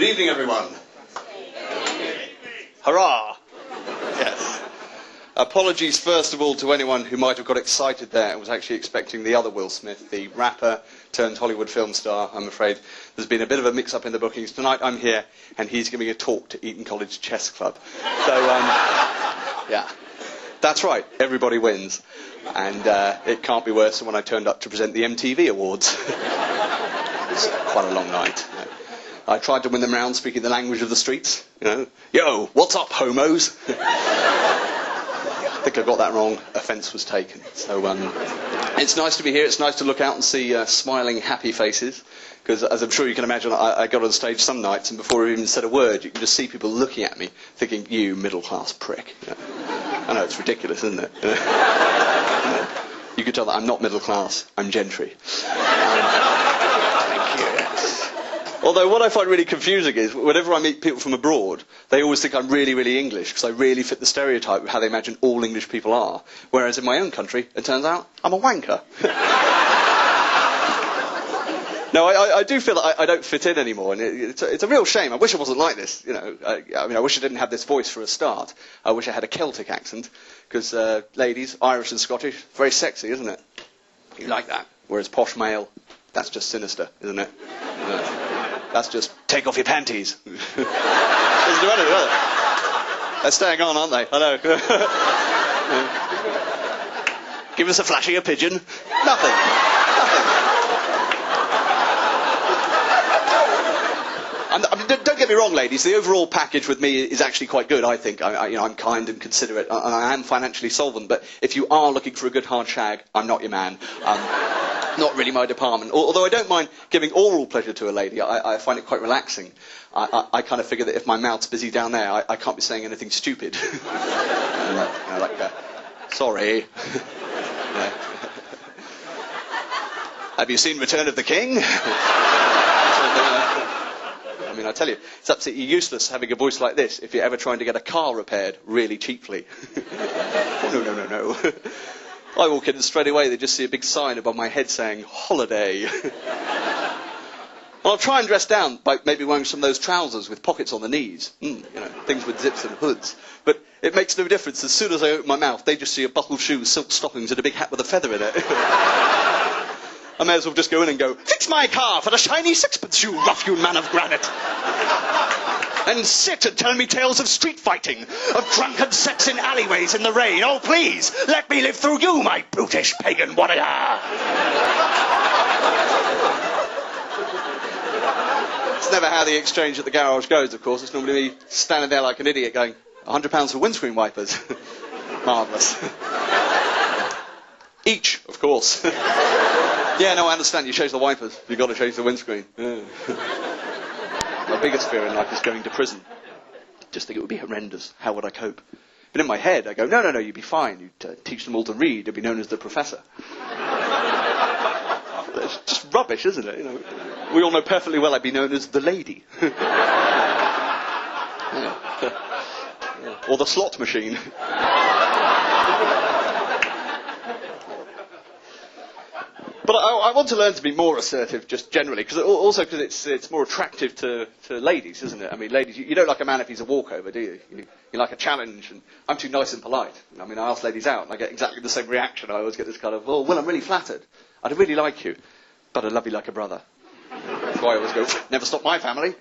Good evening, everyone. Hurrah! Yes. Apologies, first of all, to anyone who might have got excited there and was actually expecting the other Will Smith, the rapper turned Hollywood film star. I'm afraid there's been a bit of a mix-up in the bookings. Tonight I'm here, and he's giving a talk to Eton College Chess Club. So, yeah. That's right, everybody wins. And it can't be worse than when I turned up to present the MTV Awards. It's quite a long night. I tried to win them round speaking the language of the streets. You know, yo, what's up, homos? I think I got that wrong. Offence was taken. So it's nice to be here. It's nice to look out and see smiling, happy faces. Because, as I'm sure you can imagine, I got on stage some nights, and before I even said a word, you can just see people looking at me, thinking, you middle-class prick. You know? I know, it's ridiculous, isn't it? You could tell that I'm not middle-class, I'm gentry. Thank you, yes. Although what I find really confusing is, whenever I meet people from abroad, they always think I'm really, really English, because I really fit the stereotype of how they imagine all English people are. Whereas in my own country, it turns out, I'm a wanker. No, I do feel that I don't fit in anymore, and it's a real shame. I wish I wasn't like this, you know. I mean, I wish I didn't have this voice for a start. I wish I had a Celtic accent, because ladies, Irish and Scottish, very sexy, isn't it? You like that. Whereas posh male, that's just sinister, isn't it? That's just, take off your panties. Doesn't do anything, does it? They're staying on, aren't they? I know. Give us a flashing a pigeon. Nothing. I mean, don't get me wrong, ladies. The overall package with me is actually quite good, I think. I'm kind and considerate, and I am financially solvent. But if you are looking for a good hard shag, I'm not your man. Not really my department. Although I don't mind giving oral pleasure to a lady. I find it quite relaxing. I kind of figure that if my mouth's busy down there, I can't be saying anything stupid. Sorry. Have you seen Return of the King? I mean, I tell you, it's absolutely useless having a voice like this if you're ever trying to get a car repaired really cheaply. No. I walk in and straight away they just see a big sign above my head saying, holiday. I'll try and dress down by maybe wearing some of those trousers with pockets on the knees. You know, things with zips and hoods. But it makes no difference. As soon as I open my mouth, they just see a buckled shoe, silk stockings and a big hat with a feather in it. I may as well just go in and go, fix my car for the shiny sixpence, you rough-hewn man of granite. And sit and tell me tales of street fighting, of drunken sex in alleyways in the rain. Oh, please, let me live through you, my brutish pagan warrior. It's never how the exchange at the garage goes, of course. It's normally me standing there like an idiot going, £100 for windscreen wipers. Marvellous. Each, of course. Yeah, no, I understand. You change the wipers. You've got to change the windscreen. Yeah. My biggest fear in life is going to prison. Just think it would be horrendous. How would I cope? But in my head, I go, no, you'd be fine. You'd teach them all to read. You'd be known as the professor. It's just rubbish, isn't it? You know, we all know perfectly well I'd be known as the lady. Yeah. Or the slot machine. But I want to learn to be more assertive, just generally, because it's more attractive to ladies, isn't it? I mean, ladies, you don't like a man if he's a walkover, do you? You like a challenge, and I'm too nice and polite. I mean, I ask ladies out, and I get exactly the same reaction. I always get this kind of, oh, well, I'm really flattered. I'd really like you, but I love you like a brother. That's why I always go, never stop my family.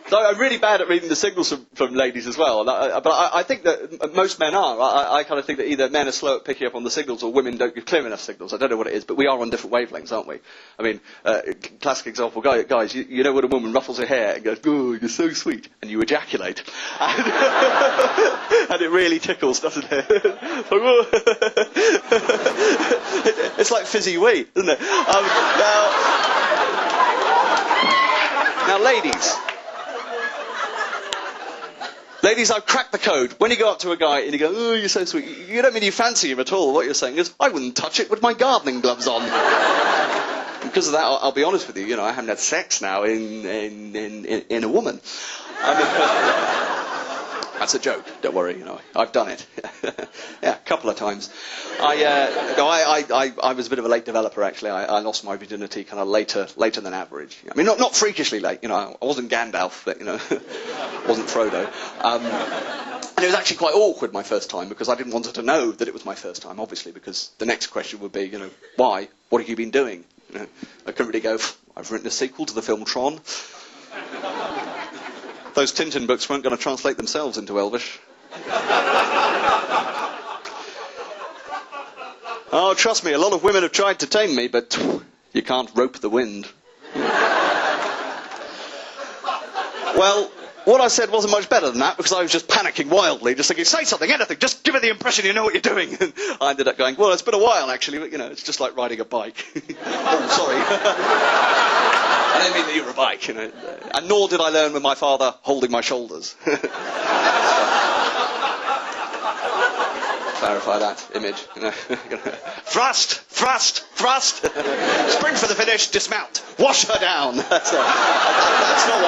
So I'm really bad at reading the signals from ladies as well, but I think that most men are. I kind of think that either men are slow at picking up on the signals or women don't give clear enough signals. I don't know what it is, but we are on different wavelengths, aren't we? I mean, classic example, guys, you know when a woman ruffles her hair and goes, oh, you're so sweet, and you ejaculate. And it really tickles, doesn't it? It's like fizzy wee, isn't it? Now, ladies... Ladies, I've cracked the code. When you go up to a guy and you go, oh, you're so sweet, you don't mean you fancy him at all. What you're saying is, I wouldn't touch it with my gardening gloves on. Because of that, I'll be honest with you, I haven't had sex now in a woman. That's a joke. Don't worry. I've done it. Yeah, a couple of times. I was a bit of a late developer actually. I lost my virginity kind of later than average. I mean, not freakishly late. I wasn't Gandalf, but wasn't Frodo. And it was actually quite awkward my first time because I didn't want her to know that it was my first time, obviously, because the next question would be, why? What have you been doing? I couldn't really go, I've written a sequel to the film Tron. Those Tintin books weren't going to translate themselves into Elvish. Oh, trust me, a lot of women have tried to tame me, but you can't rope the wind. Well, what I said wasn't much better than that because I was just panicking wildly, just thinking, say something, anything, just give her the impression you know what you're doing. And I ended up going, well, it's been a while actually, but it's just like riding a bike. Oh, sorry. I didn't mean that you were a bike, And nor did I learn with my father holding my shoulders. Clarify that image. Thrust, thrust, thrust. Sprint for the finish, dismount. Wash her down. That's not